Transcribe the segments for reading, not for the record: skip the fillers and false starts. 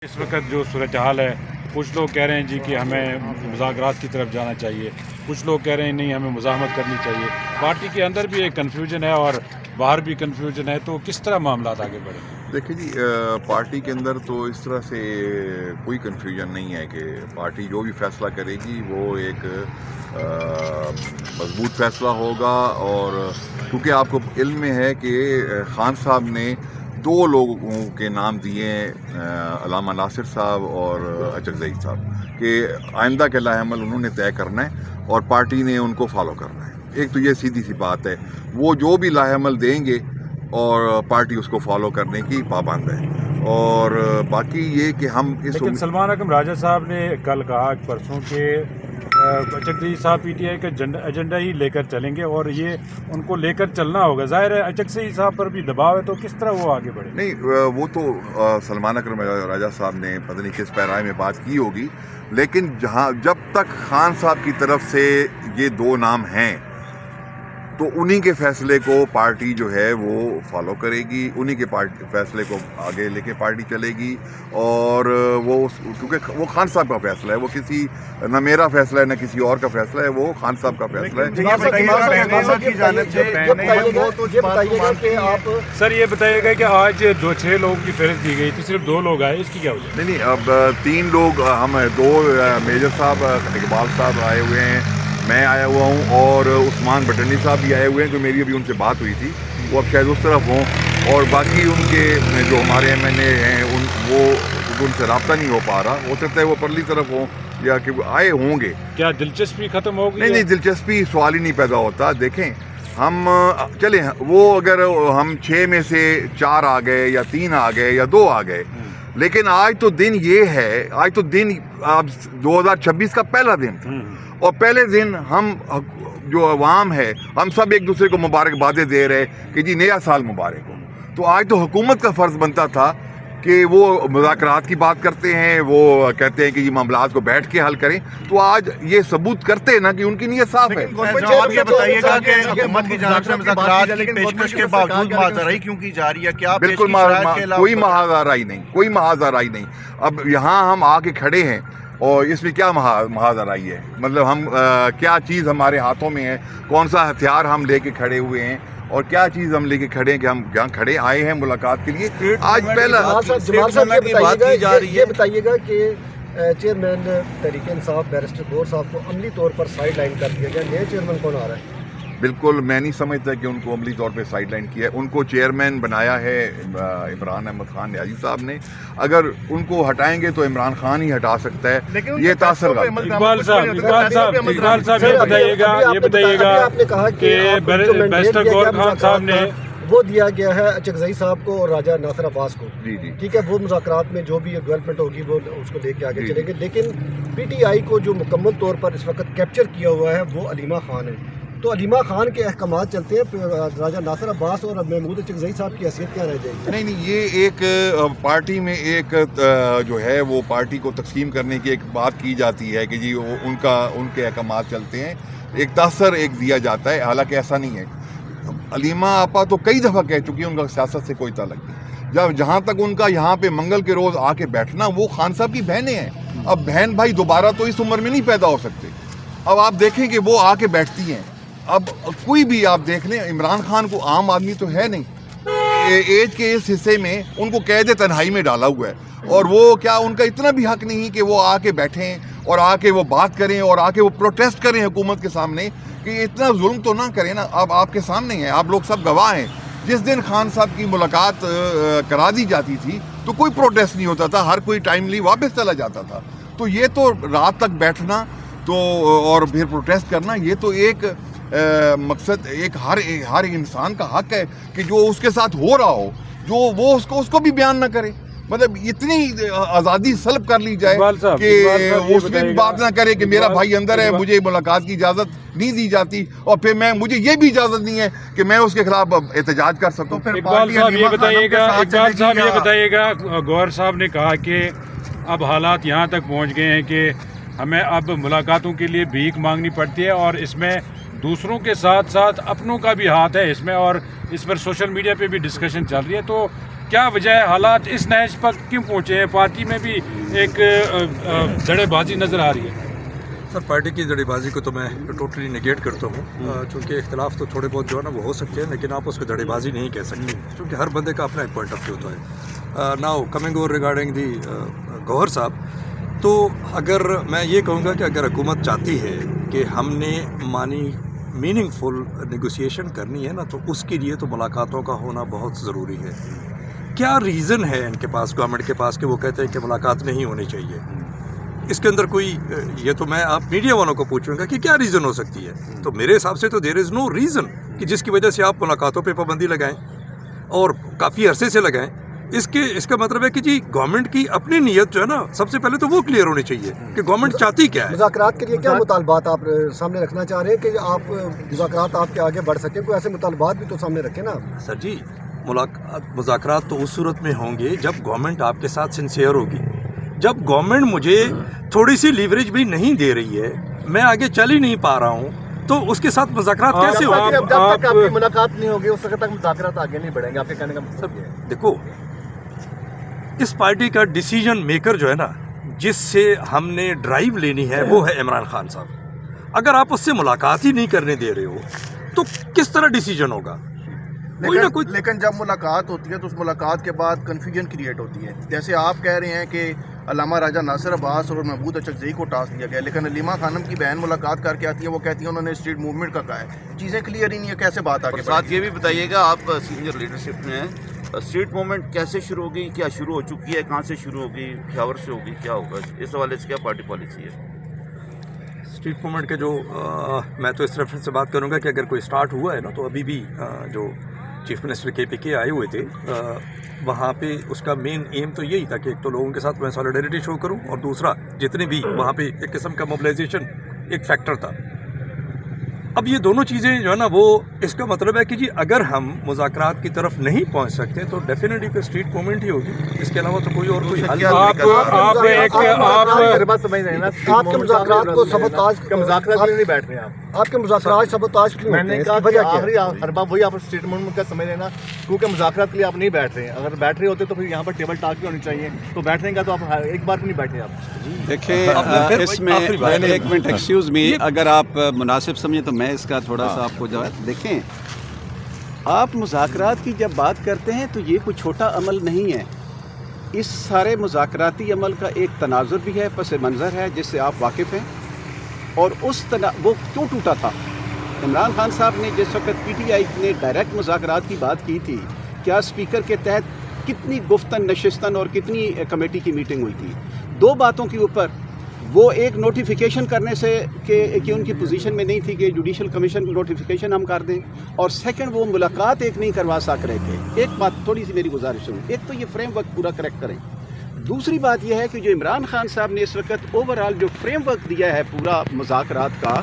اس وقت جو صورتحال ہے، کچھ لوگ کہہ رہے ہیں جی کہ ہمیں مذاکرات کی طرف جانا چاہیے، کچھ لوگ کہہ رہے ہیں نہیں ہمیں مزاحمت کرنی چاہیے. پارٹی کے اندر بھی ایک کنفیوژن ہے اور باہر بھی کنفیوژن ہے، تو کس طرح معاملات آگے بڑھیں؟ دیکھیں جی، پارٹی کے اندر تو اس طرح سے کوئی کنفیوژن نہیں ہے کہ پارٹی جو بھی فیصلہ کرے گی وہ ایک مضبوط فیصلہ ہوگا. اور کیونکہ آپ کو علم میں ہے کہ خان صاحب نے 2 لوگوں کے نام دیے ہیں، علامہ ناصر صاحب اور اچکزئی صاحب، کہ آئندہ کے لاہ عمل انہوں نے طے کرنا ہے اور پارٹی نے ان کو فالو کرنا ہے. ایک تو یہ سیدھی سی بات ہے، وہ جو بھی لاہ عمل دیں گے اور پارٹی اس کو فالو کرنے کی پابند ہے. اور باقی یہ کہ ہم لیکن سلمان اکرم راجہ صاحب نے کل کہا پرسوں کہ اچکزئی صاحب پی ٹی آئی کا ایجنڈا ہی لے کر چلیں گے اور یہ ان کو لے کر چلنا ہوگا. ظاہر ہے اچکزئی صاحب پر بھی دباؤ ہے، تو کس طرح وہ آگے بڑھے؟ نہیں، وہ تو سلمان اکرم راجہ صاحب نے پتہ نہیں کس پیرائے میں بات کی ہوگی، لیکن جب تک خان صاحب کی طرف سے یہ 2 نام ہیں تو انہی کے فیصلے کو پارٹی جو ہے وہ فالو کرے گی، انہی کے فیصلے کو آگے لے کے پارٹی چلے گی. اور وہ کیونکہ وہ خان صاحب کا فیصلہ ہے، وہ کسی نہ میرا فیصلہ ہے نہ کسی اور کا فیصلہ ہے، وہ خان صاحب کا فیصلہ ہے. سر یہ بتائیے گا کہ آج 6 لوگوں کی فہرست دی گئی تھی، صرف 2 لوگ آئے، اس کی کیا وجہ؟ نہیں، اب 3 لوگ، ہم 2 میجر صاحب اقبال صاحب آئے ہوئے ہیں، میں آیا ہوا ہوں، اور عثمان بٹنی صاحب بھی آئے ہوئے ہیں، جو میری ابھی ان سے بات ہوئی تھی، وہ اب شاید اس طرف ہوں. اور باقی ان کے جو ہمارے ایم این اے ہیں وہ ان سے رابطہ نہیں ہو پا رہا، ہو سکتا ہے وہ پرلی طرف ہوں یا کہ وہ آئے ہوں گے. کیا دلچسپی ختم ہو گئی؟ نہیں، دلچسپی سوال ہی نہیں پیدا ہوتا. دیکھیں، ہم چلیں، وہ اگر ہم 6 میں سے 4 آ گئے یا 3 آ گئے یا 2 آ گئے، لیکن آج تو دن یہ ہے، آج تو دن اب 2026 کا پہلا دن تھا، اور پہلے دن ہم جو عوام ہے ہم سب ایک دوسرے کو مبارکبادیں دے رہے کہ جی نیا سال مبارک ہو. تو آج تو حکومت کا فرض بنتا تھا کہ وہ مذاکرات کی بات کرتے ہیں، وہ کہتے ہیں کہ یہ معاملات کو بیٹھ کے حل کریں. تو آج یہ ثبوت کرتے ہیں نا کہ ان کی نیت صاف ہے. آپ یہ بتائیے گا کہ حکومت کی جانب سے مذاکرات کی پیشکش کے باوجود معذرائی کیوں کی جا رہی ہے؟ کیا بالکل کوئی محاذ آرائی نہیں، کوئی محاذ آرائی نہیں. اب یہاں ہم آ کے کھڑے ہیں اور اس میں کیا محاذ آرائی ہے؟ مطلب ہم کیا چیز ہمارے ہاتھوں میں ہے، کون سا ہتھیار ہم لے کے کھڑے ہوئے ہیں، اور کیا چیز ہم لے کے کھڑے ہیں کہ ہم جہاں کھڑے آئے ہیں ملاقات کے لیے. آج پہلا یہ بتائیے گا کہ چیئرمین تحریک انصاف بیرسٹر غور صاحب کو عملی طور پر سائیڈ لائن کر دیا گیا، نئے چیئرمین کون آ رہا ہے؟ بالکل میں نہیں سمجھتا کہ ان کو عملی طور پہ سائیڈ لائن کیا ہے. ان کو چیئرمین بنایا ہے عمران احمد خان نیازی صاحب نے. اگر ان کو ہٹائیں گے تو عمران خان ہی ہٹا سکتا ہے. یہ تاثر اقبال صاحب یہ بتائیے گا کہ بیرسٹر غور خان صاحب نے وہ دیا گیا ہے اچکزئی صاحب کو اور راجہ ناصر عباس کو. جی ٹھیک ہے، وہ مذاکرات میں جو بھی ڈیولپمنٹ ہوگی وہ اس کو لے کے آگے چلیں گے. لیکن پی ٹی آئی کو جو مکمل طور پر اس وقت کیپچر کیا ہوا ہے وہ علیمہ خان ہے. تو علیمہ خان کے احکامات چلتے ہیں، راجہ ناصر عباس اور محمود اچکزئی صاحب کی حیثیت کیا رہ جائے گی؟ نہیں، یہ ایک پارٹی میں ایک جو ہے وہ پارٹی کو تقسیم کرنے کی ایک بات کی جاتی ہے کہ جی ان کے احکامات چلتے ہیں، ایک تاثر ایک دیا جاتا ہے. حالانکہ ایسا نہیں ہے. علیمہ آپا تو کئی دفعہ کہہ چکی ہیں ان کا سیاست سے کوئی تعلق نہیں. جہاں تک ان کا یہاں پہ منگل کے روز آ کے بیٹھنا، وہ خان صاحب کی بہنیں ہیں. اب بہن بھائی دوبارہ تو اس عمر میں نہیں پیدا ہو سکتے. اب آپ دیکھیں کہ وہ آ کے بیٹھتی ہیں. اب کوئی بھی آپ دیکھ لیں، عمران خان کو عام آدمی تو ہے نہیں، ایج کے اس حصے میں ان کو قید تنہائی میں ڈالا ہوا ہے. اور وہ کیا ان کا اتنا بھی حق نہیں کہ وہ آ کے بیٹھیں اور آ کے وہ بات کریں اور آ کے وہ پروٹیسٹ کریں حکومت کے سامنے کہ اتنا ظلم تو نہ کریں نا. اب آپ کے سامنے ہیں، آپ لوگ سب گواہ ہیں. جس دن خان صاحب کی ملاقات کرا دی جاتی تھی تو کوئی پروٹیسٹ نہیں ہوتا تھا، ہر کوئی ٹائملی واپس چلا جاتا تھا. تو یہ تو رات تک بیٹھنا تو اور پھر پروٹیسٹ کرنا، یہ تو ایک مقصد ایک ہر انسان کا حق ہے کہ جو اس کے ساتھ ہو رہا ہو جو وہ اس کو بھی بیان نہ کرے. مطلب اتنی آزادی سلب کر لی جائے کہ اس میں بھی بات نہ کرے کہ میرا بھائی اندر ہے، مجھے ملاقات کی اجازت نہیں دی جاتی، اور پھر مجھے یہ بھی اجازت نہیں ہے کہ میں اس کے خلاف احتجاج کر سکوں. اقبال صاحب یہ بتائیے گا غور صاحب نے کہا کہ اب حالات یہاں تک پہنچ گئے ہیں کہ ہمیں اب ملاقاتوں کے لیے بھیک مانگنی پڑتی ہے، اور اس میں دوسروں کے ساتھ ساتھ اپنوں کا بھی ہاتھ ہے اس میں، اور اس پر سوشل میڈیا پہ بھی ڈسکشن چل رہی ہے. تو کیا وجہ ہے حالات اس نہج پر کیوں پہنچے ہیں؟ پارٹی میں بھی ایک دڑے بازی نظر آ رہی ہے. سر پارٹی کی دڑے بازی کو تو میں ٹوٹلی نگیٹ کرتا ہوں، چونکہ اختلاف تو تھوڑے بہت جو ہے نا وہ ہو سکتے ہیں، لیکن آپ اس کو دڑے بازی نہیں کہہ سکتے، کیونکہ ہر بندے کا اپنا ایک پوائنٹ آف ویو ہوتا ہے. Now coming over regarding the Gohar صاحب، تو اگر میں یہ کہوں گا کہ اگر حکومت چاہتی ہے کہ ہم نے میننگ فل نیگوسیشن کرنی ہے نا، تو اس کے لیے تو ملاقاتوں کا ہونا بہت ضروری ہے. کیا ریزن ہے ان کے پاس، گورنمنٹ کے پاس، کہ وہ کہتے ہیں کہ ملاقات نہیں ہونی چاہیے؟ اس کے اندر کوئی، یہ تو میں آپ میڈیا والوں کو پوچھوں گا کہ کیا ریزن ہو سکتی ہے. تو میرے حساب سے تو دیر از نو ریزن کہ جس کی وجہ سے آپ ملاقاتوں پہ پابندی لگائیں اور کافی عرصے سے لگائیں. اس کا مطلب ہے کہ جی گورنمنٹ کی اپنی نیت جو ہے نا، سب سے پہلے تو وہ کلیئر ہونی چاہیے کہ گورنمنٹ چاہتی کیا ہے. مذاکرات کے لیے کیا مطالبات آپ سامنے رکھنا چاہ رہے ہیں کہ آپ مذاکرات آپ کے آگے بڑھ سکیں؟ کوئی ایسے مطالبات بھی تو سامنے رکھیں نا. سر جی مذاکرات تو اس صورت میں ہوں گے جب گورنمنٹ آپ کے ساتھ سنسیئر ہوگی. جب گورنمنٹ مجھے تھوڑی سی لیوریج بھی نہیں دے رہی ہے، میں آگے چل ہی نہیں پا رہا ہوں، تو اس کے ساتھ مذاکرات کیسے ہوں؟ جب تک آپ کی ملاقات نہیں ہوگی اس وقت تک مذاکرات آگے نہیں بڑھیں گے. آپ کے کہنے کا مطلب یہ ہے؟ دیکھو، اس پارٹی کا ڈیسیجن میکر جو ہے نا، جس سے ہم نے ڈرائیو لینی ہے، وہ ہے عمران خان صاحب. اگر آپ اس سے ملاقات ہی نہیں کرنے دے رہے ہو تو کس طرح ڈیسیجن ہوگا؟ کوئی نہ کوئی. لیکن جب ملاقات ہوتی ہے تو اس ملاقات کے بعد کنفیوژن کریٹ ہوتی ہے. جیسے آپ کہہ رہے ہیں کہ علامہ راجہ ناصر عباس اور محمود اچکزئی کو ٹاسک دیا گیا، لیکن علیمہ خانم کی بہن ملاقات کر کے آتی ہے، وہ کہتی ہیں انہوں نے اسٹریٹ موومنٹ کا کہا ہے. چیزیں کلیئر ہی نہیں ہے، کیسے بات آگے؟ ساتھ یہ بھی بتائیے گا، آپ سینئر لیڈرشپ میں ہیں، اسٹریٹ موومنٹ کیسے شروع ہوگی، کیا شروع ہو چکی ہے، کہاں سے شروع ہوگی، پشاور سے ہوگی، کیا ہوگا؟ اس حوالے سے کیا پارٹی پالیسی ہے؟ اسٹریٹ موومنٹ کے جو میں تو اس ریفرنس سے بات کروں گا کہ اگر کوئی اسٹارٹ ہوا ہے نا، تو ابھی بھی جو چیف منسٹر KPK آئے ہوئے تھے، وہاں پہ اس کا مین ایم تو یہی تھا کہ ایک تو لوگوں کے ساتھ میں سالیڈیریٹی شو کروں، اور دوسرا جتنے بھی وہاں پہ ایک قسم کا موبلائزیشن ایک فیکٹر تھا. اب یہ دونوں چیزیں جو ہے نا، وہ اس کا مطلب ہے کہ جی اگر ہم مذاکرات کی طرف نہیں پہنچ سکتے تو ڈیفینیٹلی پہ اسٹریٹ موومنٹ ہی ہوگی. اس کے علاوہ تو کوئی اور کوئی حل نہیں. آپ سمجھ رہے ہیں نا، آپ کے مذاکرات کو سبوتاژ مذاکرات نہیں بیٹھ رہے ہیں آپ کے مذاکرات سبوتاژ کیوں میں ہوتے نے ہیں؟ کہا اس کی کہ وجہ کیا ہے؟ آخری ارباب وہی آپ اسٹریٹ موومنٹ کا سمجھ لینا، کیونکہ مذاکرات کے لیے آپ نہیں بیٹھ رہے ہیں. اگر بیٹھ رہے ہوتے تو پھر یہاں پر ٹیبل ٹاک بھی ہونی چاہیے. تو بیٹھنے کا تو آپ ایک بار بھی نہیں بیٹھے. آپ دیکھیں، اس میں ایک منٹ ایکسکیوز می، اگر آپ مناسب سمجھیں تو میں اس کا تھوڑا سا آپ کو جواب. دیکھیں، آپ مذاکرات کی جب بات کرتے ہیں تو یہ کوئی چھوٹا عمل نہیں ہے. اس سارے مذاکراتی عمل کا ایک تناظر بھی ہے، پس منظر ہے، جس سے آپ واقف ہیں. اور وہ کیوں ٹوٹا تھا؟ عمران خان صاحب نے جس وقت PTI نے ڈائریکٹ مذاکرات کی بات کی تھی، کیا اسپیکر کے تحت کتنی گفتن نشستن اور کتنی کمیٹی کی میٹنگ ہوئی تھی؟ دو باتوں کے اوپر. وہ ایک نوٹیفیکیشن کرنے سے کہ ان کی پوزیشن میں نہیں تھی کہ جوڈیشل کمیشن نوٹیفیکیشن ہم کر دیں، اور سیکنڈ وہ ملاقات ایک نہیں کروا سک رہے تھے. ایک بات تھوڑی سی میری گزارش ہے، ایک تو یہ فریم ورک پورا کریکٹ کریں. دوسری بات یہ ہے کہ جو عمران خان صاحب نے اس وقت اوور آل جو فریم ورک دیا ہے پورا مذاکرات کا،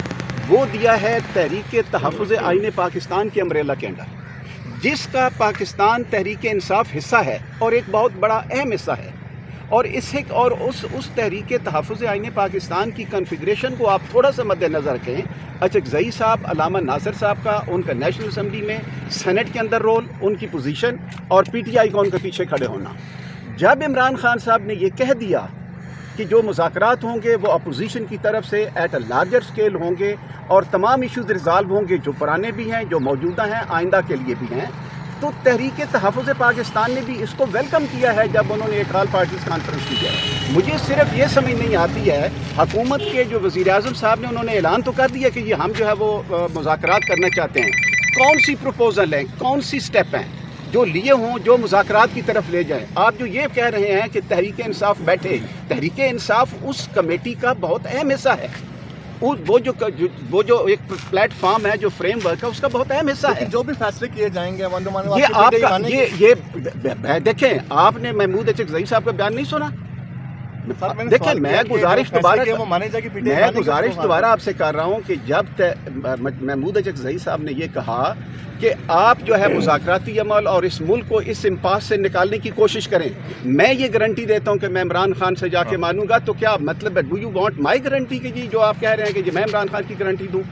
وہ دیا ہے تحریک تحفظ آئین پاکستان کے امبریلا کے انڈر، جس کا پاکستان تحریک انصاف حصہ ہے اور ایک بہت بڑا اہم حصہ ہے. اور اس تحریک تحفظ آئین پاکستان کی کنفیگریشن کو آپ تھوڑا سا مد نظر رکھیں. اچکزئی صاحب، علامہ ناصر صاحب کا ان کا نیشنل اسمبلی میں سینٹ کے اندر رول، ان کی پوزیشن، اور PTI کا ان کے پیچھے کھڑے ہونا. جب عمران خان صاحب نے یہ کہہ دیا کہ جو مذاکرات ہوں گے وہ اپوزیشن کی طرف سے ایٹ اے لارجر اسکیل ہوں گے، اور تمام ایشوز ریزالو ہوں گے، جو پرانے بھی ہیں، جو موجودہ ہیں، آئندہ کے لیے بھی ہیں، تو تحریک تحفظ پاکستان نے بھی اس کو ویلکم کیا ہے جب انہوں نے ایک آل پارٹیز کانفرنس کی ہے. مجھے صرف یہ سمجھ نہیں آتی ہے، حکومت کے جو وزیر اعظم صاحب نے انہوں نے اعلان تو کر دیا کہ یہ ہم جو ہے وہ مذاکرات کرنا چاہتے ہیں، کون سی پروپوزل ہیں، کون سی سٹیپ ہیں جو لیے ہوں جو مذاکرات کی طرف لے جائیں. آپ جو یہ کہہ رہے ہیں کہ تحریک انصاف بیٹھے، تحریک انصاف اس کمیٹی کا بہت اہم حصہ ہے. وہ جو ایک پلیٹ فارم ہے، جو فریم ورک ہے، اس کا بہت اہم حصہ ہے. جو بھی فیصلے کیے جائیں گے یہ آپ کا یہ دیکھیں، آپ نے محمود اچکزئی صاحب کا بیان نہیں سنا. دیکھیں، میں گزارش دوبارہ آپ سے کر رہا ہوں کہ جب محمود اچکزئی صاحب نے یہ کہا کہ آپ جو ہے مذاکراتی عمل اور اس ملک کو اس امپاس سے نکالنے کی کوشش کریں، میں یہ گارنٹی دیتا ہوں کہ میں عمران خان سے جا کے مانوں گا. تو کیا مطلب ہے، do you want my guarantee کہ جی جو آپ کہہ رہے ہیں کہ جی میں عمران خان کی گارنٹی دوں؟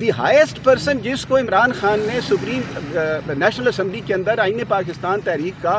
دی ہائیسٹ پرسن جس کو عمران خان نے سپریم نیشنل اسمبلی کے اندر آئین پاکستان تحریک کا